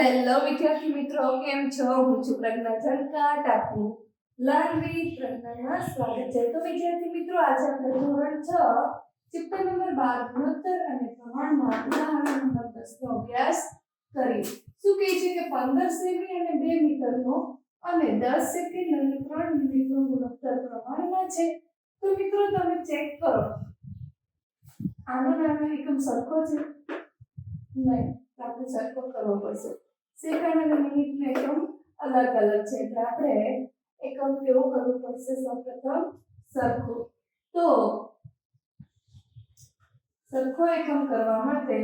Hello વિદ્યાર્થી મિત્રો, કેમ છો? હું છું પ્રજ્ઞા ઝણકાટ. આપનું લર્ન વિથ પ્રજ્ઞામાં સ્વાગત છે. તો વિદ્યાર્થી મિત્રો, આજે આપણે ધોરણ 6 ચેપ્ટર નંબર 12 ગુણોત્તર અને પ્રમાણમાં ઉદાહરણ નંબર 10 નો અભ્યાસ કરીએ. શું કહે છે કે 15 સેમી અને 2 મીટરનો અને 10 સેકન્ડ અને 3 મિનિટનો ગુણોત્તર પ્રમાણમાં છે. તો મિત્રો તમે ચેક કરો, આનો નાનો એકમ સરખો છે? નહીં, આપણે સરખો કરવો પડશે. સેકન્ડ અને મિનિટનો એકમ અલગ અલગ છે, એટલે આપણે એકમ કેવો કરવો પડશે? સૌપ્રથમ સરખો. તો સરખો એકમ કરવા માટે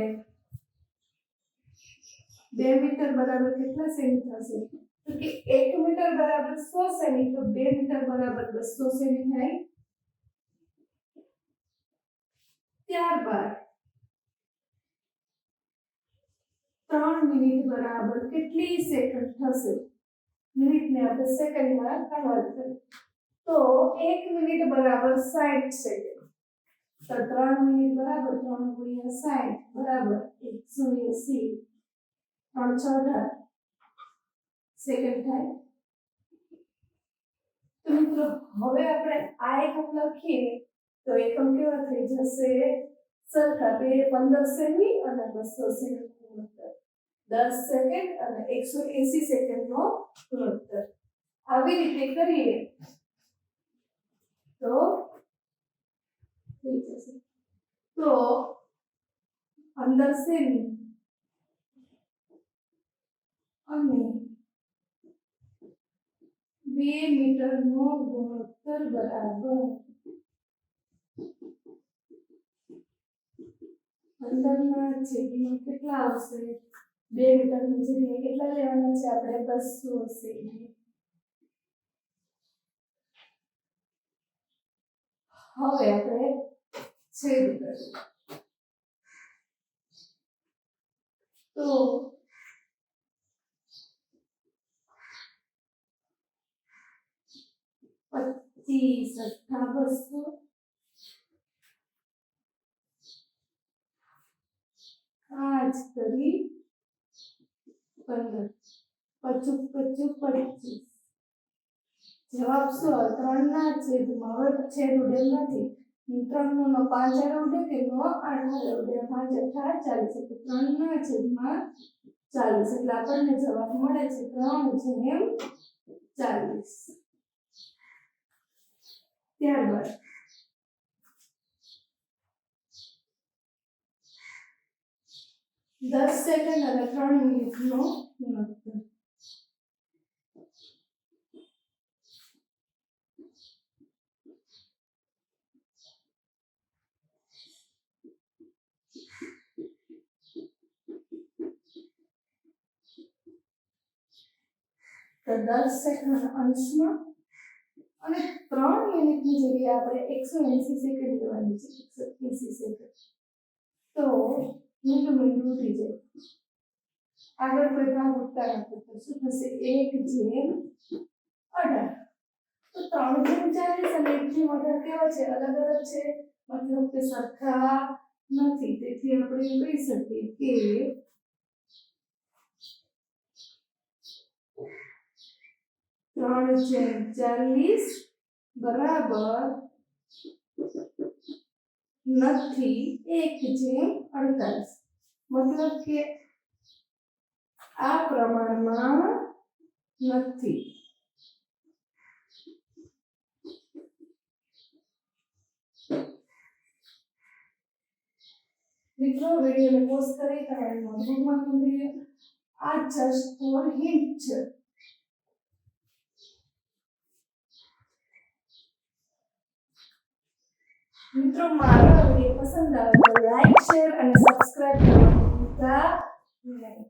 2 મીટર બરાબર કેટલા સેમી થશે? તો કે 1 મીટર બરાબર 100 સેમી, તો 2 મીટર બરાબર 200 સેમી થાય. ત્યારબાદ 3 મિનિટ બરાબર કેટલી સેકન્ડ થશે? મિનિટને આપણે સેકન્ડમાં કન્વર્ટ કરીએ તો 1 મિનિટ બરાબર 60 સેકન્ડ. તો 3 મિનિટ બરાબર 3 ગુણ્યા 60 બરાબર 180. 3 6 18 સેકન્ડ થાય. તો મિત્રો હવે આપણે આ એકમ લખીએ તો એકમ કેવા થઈ જશે? સરખા. 15 સેમી અને 200 સેમી ગુણોત્તર, 10 સેકન્ડ અને 180 સેકન્ડનો ગુણોત્તર. આવી રીતે કરીએ તો થઈ જશે. તો 15 સેમી અને 2 મીટરનો ગુણોત્તર બરાબર 15 ના છેદમાં કેટલા આવશે? 2 મીટરની જગ્યાએ કેટલા લેવાના છે આપણે? 200 સેમી. હવે આપણે છેદ કરીએ તો 25 × 200 5 કરી 15 55 25. જવાબ શું? 3 ના છેદમાં, હવે છેદ ઉડેલ નથી, 3 નો 5 હારે ઉડે કે નો 8 હારે ઉડે? 5 8 40, એટલે 3 ના છેદમાં 40, એટલે આપણને જવાબ મળે છે 3/40. ત્યારબાદ 10 સેકન્ડ અને 3 મિનિટનો ગુણોત્તર. તો 10 સેકન્ડ અંશમાં અને 3 મિનિટની જગ્યાએ આપણે 180 સેકન્ડ લેવાની છે. 180 સેકન્ડ. તો મીંડું ઉડી જાય. આગળ કોઈ ભાગ ઉડતા નથી, તો શું થશે? 1/18. તો 3/40 અને 1/18 કેવા છે? અલગ અલગ છે, મતલબ કે સરખા નથી. તેથી આપણે એમ કહી શકીએ કે 3/40 બરાબર નથી 1/48. મતલબ કે આ પ્રમાણમાં નથી. મિત્રો વિડીયોને પોઝ કરી તમારી નોટબુકમાં નોંધી લો. આ જસ્ટ ફોર હિન્ટ છે. મિત્રો મારો વિડીયો પસંદ આવે તો લાઈક, શેર અને સબસ્ક્રાઇબ કરવાનું ભૂલતા નહીં.